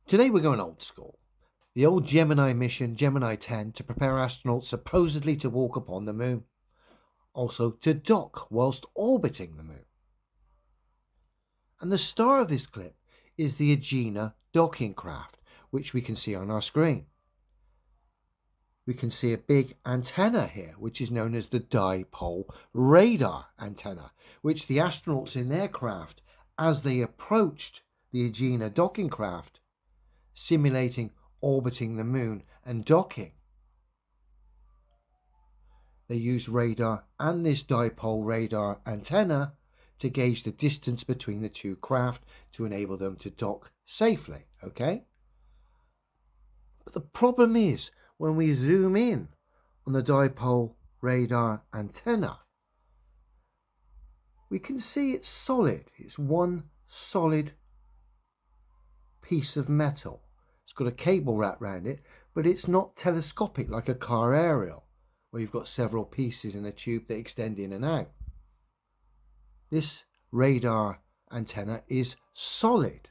Today we're going old school. The old Gemini mission, Gemini 10, to prepare astronauts supposedly to walk upon the moon. Also to dock whilst orbiting the moon. And the star of this clip is the Agena docking craft, which we can see on our screen. We can see a big antenna here, which is known as the dipole radar antenna, which the astronauts in their craft, as they approached the Agena docking craft, simulating orbiting the moon and docking, they use radar and this dipole radar antenna to gauge the distance between the two craft to enable them to dock safely, okay? But the problem is, when we zoom in on the dipole radar antenna, we can see it's solid. It's one solid piece of metal. It's got a cable wrapped around it, but it's not telescopic like a car aerial, where you've got several pieces in a tube that extend in and out. This radar antenna is solid.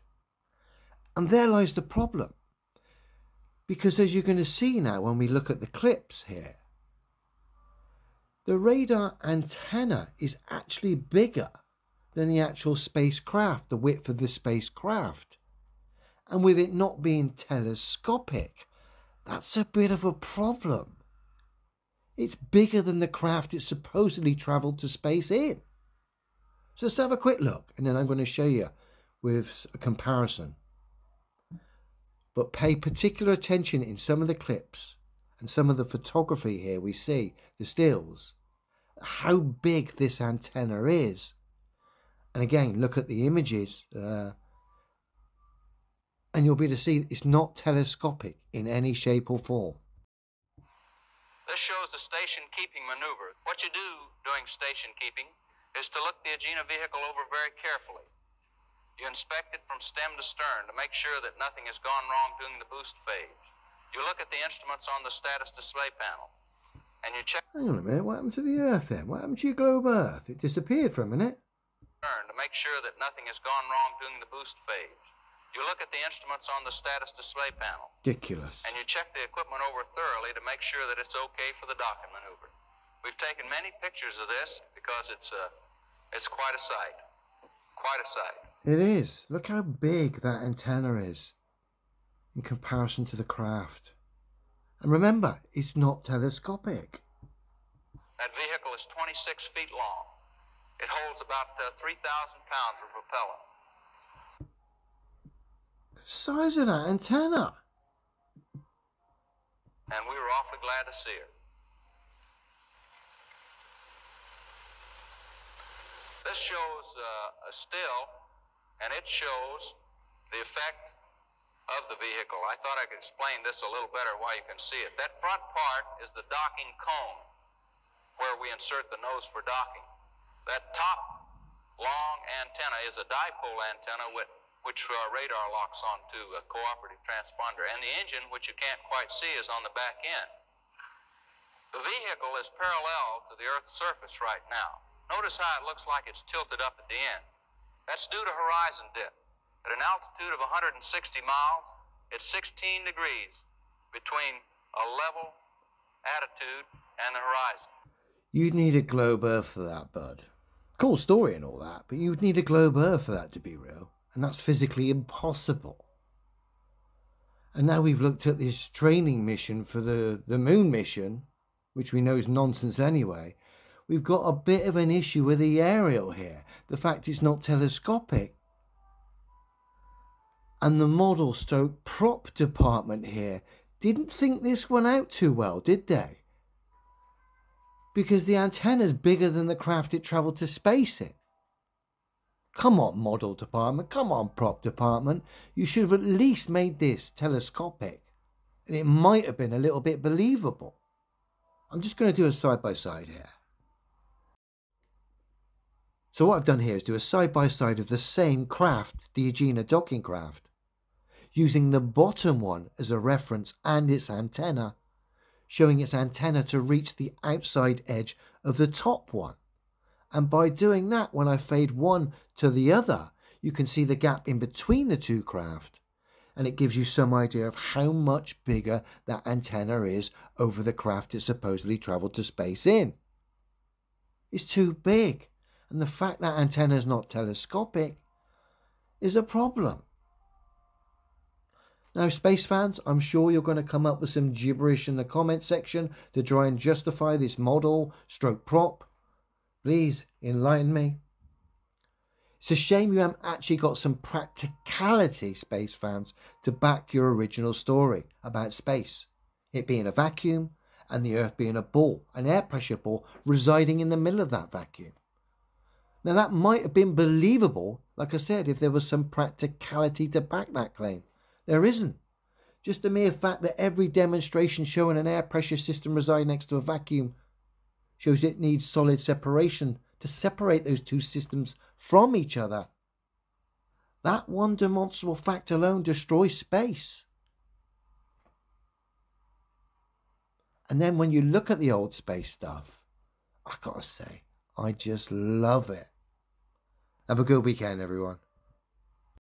And there lies the problem. Because as you're going to see now when we look at the clips here, the radar antenna is actually bigger than the actual spacecraft, the width of the spacecraft. And with it not being telescopic, that's a bit of a problem. It's bigger than the craft it supposedly travelled to space in. So let's have a quick look, and then I'm going to show you with a comparison. But pay particular attention in some of the clips and some of the photography here we see, the stills, how big this antenna is. And again, look at the images and you'll be able to see it's not telescopic in any shape or form. This shows the station keeping maneuver. What you do during station keeping is to look the Agena vehicle over very carefully. You inspect it from stem to stern to make sure that nothing has gone wrong during the boost phase. You look at the instruments on the status display panel, and you check... Hang on a minute, what happened to the Earth then? What happened to your globe Earth? It disappeared for a minute. ...to make sure that nothing has gone wrong during the boost phase. You look at the instruments on the status display panel. Ridiculous. And you check the equipment over thoroughly to make sure that it's okay for the docking maneuver. We've taken many pictures of this because it's quite a sight. Quite a sight. It is. Look how big that antenna is in comparison to the craft. And remember, it's not telescopic. That vehicle is 26 feet long. It holds about 3,000 pounds of propellant. Size of that antenna. And we were awfully glad to see her. This shows a still, and it shows the effect of the vehicle. I thought I could explain this a little better while you can see it. That front part is the docking cone, where we insert the nose for docking. That top long antenna is a dipole antenna which radar locks onto a cooperative transponder. And the engine, which you can't quite see, is on the back end. The vehicle is parallel to the Earth's surface right now. Notice how it looks like it's tilted up at the end. That's due to horizon dip. At an altitude of 160 miles, it's 16 degrees between a level attitude and the horizon. You'd need a globe Earth for that, bud. Cool story and all that, but you'd need a globe Earth for that to be real. And that's physically impossible. And now we've looked at this training mission for the moon mission, which we know is nonsense anyway. We've got a bit of an issue with the aerial here. The fact it's not telescopic. And the model stroke prop department here didn't think this one out too well, did they? Because the antenna's bigger than the craft it travelled to space in. Come on, model department. Come on, prop department. You should have at least made this telescopic. And it might have been a little bit believable. I'm just going to do a side-by-side here. So what I've done here is do a side-by-side of the same craft, the Agena docking craft, using the bottom one as a reference and its antenna, showing its antenna to reach the outside edge of the top one. And by doing that, when I fade one to the other, you can see the gap in between the two craft. And it gives you some idea of how much bigger that antenna is over the craft it supposedly traveled to space in. It's too big. And the fact that antenna is not telescopic is a problem. Now, space fans, I'm sure you're going to come up with some gibberish in the comment section to try and justify this model stroke prop. Please enlighten me. It's a shame you haven't actually got some practicality, space fans, to back your original story about space. It being a vacuum and the Earth being a ball, an air pressure ball residing in the middle of that vacuum. Now, that might have been believable, like I said, if there was some practicality to back that claim. There isn't. Just the mere fact that every demonstration showing an air pressure system residing next to a vacuum shows it needs solid separation to separate those two systems from each other. That one demonstrable fact alone destroys space. And then when you look at the old space stuff, I gotta say, I just love it. Have a good weekend, everyone.